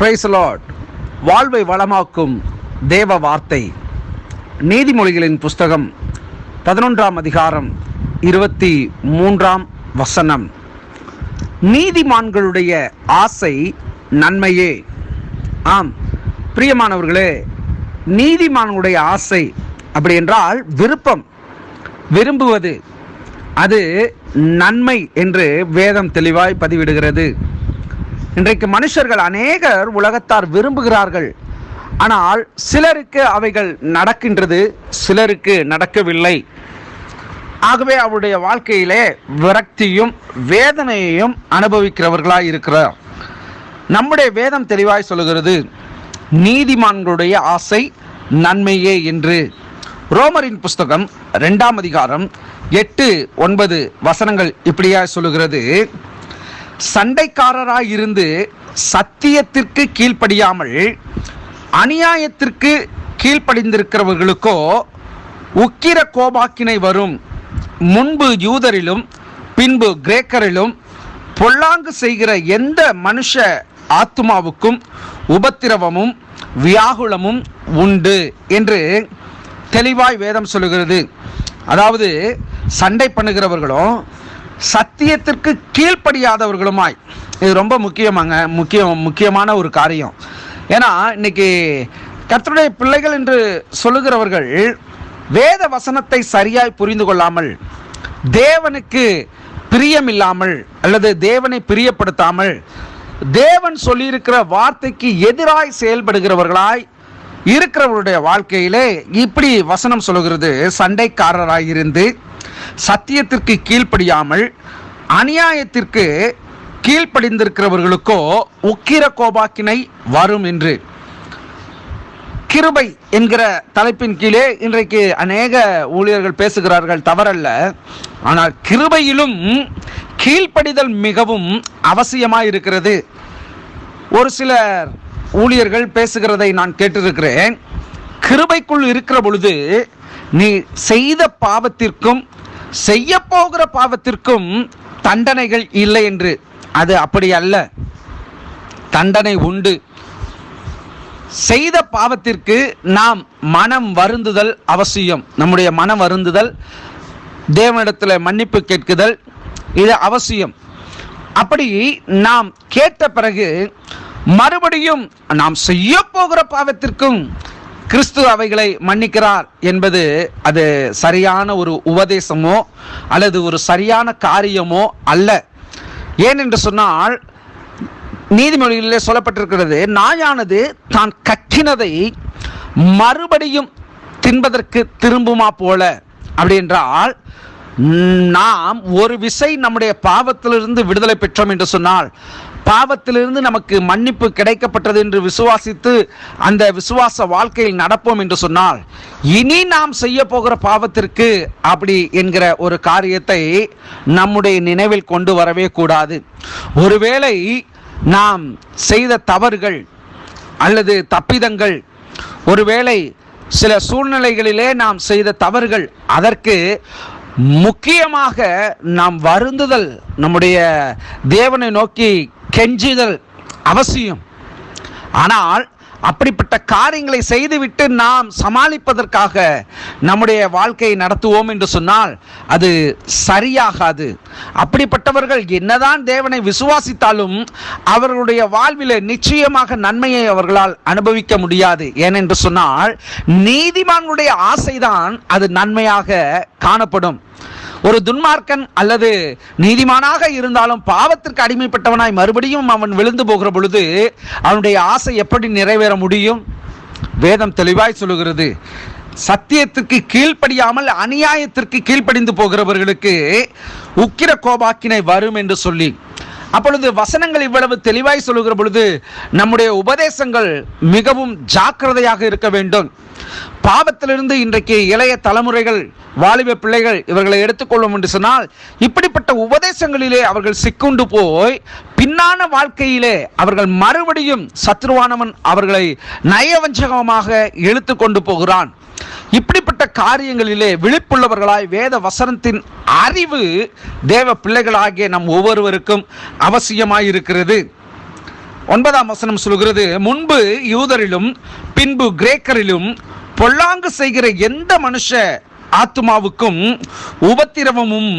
Praise the Lord. வாழ்வை வளமாக்கும் தேவ வார்த்தை. நீதிமொழிகளின் புஸ்தகம் 11ஆம் அதிகாரம் 23ஆம் வசனம். நீதிமான்களுடைய ஆசை நன்மையே. ஆம் பிரியமானவர்களே, நீதிமான்களுடைய ஆசை அப்படி என்றால் விரும்புவது, அது நன்மை என்று வேதம் தெளிவாய் பதிவிடுகிறது. இன்றைக்கு மனுஷர்கள் அநேகர் உலகத்தார் விரும்புகிறார்கள், ஆனால் சிலருக்கு அவைகள் நடக்கின்றது, சிலருக்கு நடக்கவில்லை. ஆகவே அவருடைய வாழ்க்கையிலே விரக்தியும் வேதனையையும் அனுபவிக்கிறவர்களாய் இருக்கிறார். நம்முடைய வேதம் தெளிவாய் சொல்லுகிறது, நீதிமான்களுடைய ஆசை நன்மையே என்று. ரோமரின் புஸ்தகம் 2ஆம் அதிகாரம் 8-9 வசனங்கள் இப்படியாய் சொல்லுகிறது. சண்டைக்காரராயிருந்து சத்தியத்திற்கு கீழ்ப்படியாமல் அநியாயத்திற்கு கீழ்ப்படிந்திருக்கிறவர்களுக்கோ உக்கிர கோபாக்கினை வரும். முன்பு யூதரிலும் பின்பு கிரேக்கரிலும் பொல்லாங்கு செய்கிற எந்த மனுஷ ஆத்துமாவுக்கும் உபத்திரவமும் வியாகுலமும் உண்டு என்று தெளிவாய் வேதம் சொல்லுகிறது. அதாவது சண்டை பண்ணுகிறவர்களும் சத்தியத்திற்கு கீழ்ப்படியாதவர்களுமாய், இது ரொம்ப முக்கியமான ஒரு காரியம். ஏன்னா இன்னைக்கு கர்த்தருடைய பிள்ளைகள் என்று சொல்லுகிறவர்கள் வேத வசனத்தை சரியாய் புரிந்து கொள்ளாமல், தேவனுக்கு பிரியமில்லாமல் அல்லது தேவனை பிரியப்படுத்தாமல், தேவன் சொல்லியிருக்கிற வார்த்தைக்கு எதிராய் செயல்படுகிறவர்களாய் இருக்கிறவருடைய வாழ்க்கையிலே இப்படி வசனம் சொல்லுகிறது. சண்டைக்காரராயிருந்து சத்தியத்திற்கு கீழ்ப்படியாமல் அநியாயத்திற்கு கீழ்ப்படிந்திருக்கிறவர்களுக்கோ உக்கிர கோபாக்கினை வரும் என்று. கிருபை என்கிற தலைப்பின் கீழே இன்றைக்கு அநேக ஊழியர்கள் பேசுகிறார்கள், தவறல்ல. ஆனால் கிருபையிலும் கீழ்ப்படிதல் மிகவும் அவசியமாய் இருக்கிறது. ஒரு சிலர் ஊழியர்கள் பேசுகிறதை நான் கேட்டிருக்கிறேன். கிருபைக்குள் இருக்கிற பொழுது நீ செய்த பாவத்திற்கும் செய்ய போகிற பாவத்திற்கும் தண்டனைகள் இல்லை என்று. அது அப்படி அல்ல, தண்டனை உண்டு. செய்த பாவத்திற்கு நாம் மனம் வருந்துதல் அவசியம். நம்முடைய மனம் வருந்துதல், தேவனிடத்தில் மன்னிப்பு கேட்குதல், இது அவசியம். அப்படி நாம் கேட்ட பிறகு மறுபடியும் நாம் செய்ய போகிற பாவத்திற்கும் கிறிஸ்து அவைகளை மன்னிக்கிறார் என்பது அது சரியான ஒரு உபதேசமோ அல்லது ஒரு சரியான காரியமோ அல்ல. ஏனென்று சொன்னால் நீதிமொழிகளிலே சொல்லப்பட்டிருக்கிறது, நாயானது தான் கக்கினதை மறுபடியும் தின்பதற்கு திரும்புமா போல. அப்படி என்றால் நாம் ஒரு விசை நம்முடைய பாவத்திலிருந்து விடுதலை பெற்றோம் என்று சொன்னால், பாவத்திலிருந்து நமக்கு மன்னிப்பு கிடைக்கப்பட்டது என்று விசுவாசித்து அந்த விசுவாச வாழ்க்கையில் நடப்போம் என்று சொன்னால், இனி நாம் செய்ய போகிற பாவத்திற்கு அப்படி என்கிற ஒரு காரியத்தை நம்முடைய நினைவில் கொண்டு வரவே கூடாது. ஒருவேளை நாம் செய்த தவறுகள் அல்லது தப்பிதங்கள், ஒருவேளை சில சூழ்நிலைகளிலே நாம் செய்த தவறுகள், அதற்கு முக்கியமாக நாம் வருந்துதல், நம்முடைய தேவனை நோக்கி கெஞ்சுதல் அவசியம். ஆனால் அப்படிப்பட்ட காரியங்களை செய்துவிட்டு நாம் சமாளிப்பதற்காக நம்முடைய வாழ்க்கையை நடத்துவோம் என்று சொன்னால் அது சரியாகாது. அப்படிப்பட்டவர்கள் என்னதான் தேவனை விசுவாசித்தாலும் அவர்களுடைய வாழ்வில் நிச்சயமாக நன்மையை அவர்களால் அனுபவிக்க முடியாது. ஏனென்று சொன்னால் நீதிமான்களுடைய ஆசைதான் அது நன்மையாக காணப்படும். ஒரு துன்மார்க்கன் அல்லது நீதிமானாக இருந்தாலும் பாவத்திற்கு அடிமைப்பட்டவனாய் மறுபடியும் அவன் விழுந்து போகிற பொழுது அவனுடைய ஆசை எப்படி நிறைவேற முடியும்? வேதம் தெளிவாய் சொல்லுகிறது, சத்தியத்திற்கு கீழ்ப்படியாமல் அநியாயத்திற்கு கீழ்ப்படிந்து போகிறவர்களுக்கு உக்கிர கோபாக்கினை வரும் என்று சொல்லி. அப்பொழுது வசனங்கள் இவ்வளவு தெளிவாய் சொல்லுகிற பொழுது நம்முடைய உபதேசங்கள் மிகவும் ஜாக்கிரதையாக இருக்க வேண்டும். பாவத்திலிருந்து இன்றைக்கு இளைய தலைமுறைகள், வாலிப பிள்ளைகள் இவர்களை எடுத்துக்கொள்ளும் என்று சொன்னால், இப்படிப்பட்ட உபதேசங்களிலே அவர்கள் சிக்குண்டு போய் பின்னான வாழ்க்கையிலே அவர்கள் மறுபடியும் சத்ருவானவன் அவர்களை நயவஞ்சகமாக இழுத்து கொண்டு போகிறான். இப்படிப்பட்ட காரியங்களிலே விழிப்புள்ளவர்களாய் வேத வசனத்தின் அறிவு தேவ பிள்ளைகளாகிய நம் ஒவ்வொருவருக்கும் அவசியமாயிருக்கிறது. 9ஆம் வசனம் சொல்கிறது, முன்பு யூதரிலும் பின்பு கிரேக்கரிலும் பொல்லாங்கு செய்கிற எந்த மனுஷ ஆத்துமாவுக்கும் உபத்திரவமும்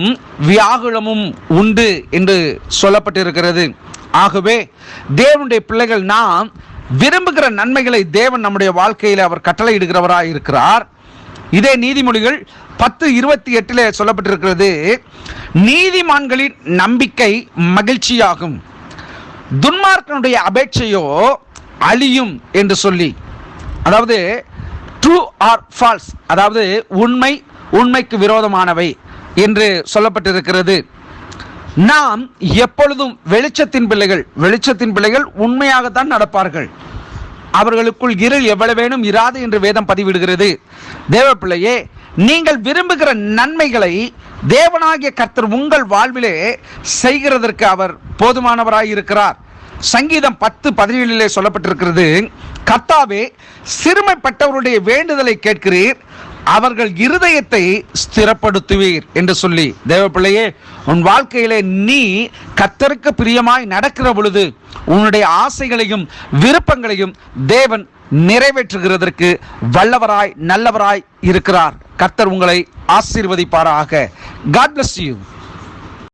வியாகுலமும் உண்டு என்று சொல்லப்பட்டிருக்கிறது. ஆகவே தேவனுடைய பிள்ளைகள் நாம் விரும்புகிற நன்மைகளை தேவன் நம்முடைய வாழ்க்கையில் அவர் கட்டளையிடுகிறவராய் இருக்கிறார். இதே நீதிமொழிகள் 10:28 சொல்லப்பட்டிருக்கிறது, நீதிமான்களின் நம்பிக்கை மகிழ்ச்சியாகும், துன்மார்க்கனுடைய அபேட்சையோ அழியும் என்று சொல்லி. அதாவது ட்ரூ ஆர் ஃபால்ஸ், அதாவது உண்மை உண்மைக்கு விரோதமானவை என்று சொல்லப்பட்டிருக்கிறது. நாம் எப்பொழுதும் வெளிச்சத்தின் பிள்ளைகள் உண்மையாகத்தான் நடப்பார்கள். அவர்களுக்குள் இருள் எவ்வளவேனும் இராது என்று வேதம் பதிவிடுகிறது. தேவ பிள்ளையே, நீங்கள் விரும்புகிற நன்மைகளை தேவனாகிய கர்த்தர் உங்கள் வாழ்விலே செய்கிறதற்கு அவர் போதுமானவராய் இருக்கிறார். சங்கீதம் 10:17 சொல்லப்பட்டிருக்கிறது, கர்த்தாவே சிறுமைப்பட்டவருடைய வேண்டுதலை கேட்கிறீர், அவர்கள் இருதயத்தை ஸ்திரப்படுத்துவீர் என்று சொல்லி. தேவ பிள்ளையே, உன் வாழ்க்கையிலே நீ கர்த்தருக்கு பிரியமாய் நடக்கிற பொழுது உன்னுடைய ஆசைகளையும் விருப்பங்களையும் தேவன் நிறைவேற்றுகிறதற்கு வல்லவராய் நல்லவராய் இருக்கிறார். கர்த்தர் உங்களை ஆசீர்வதிப்பாராக. God bless you.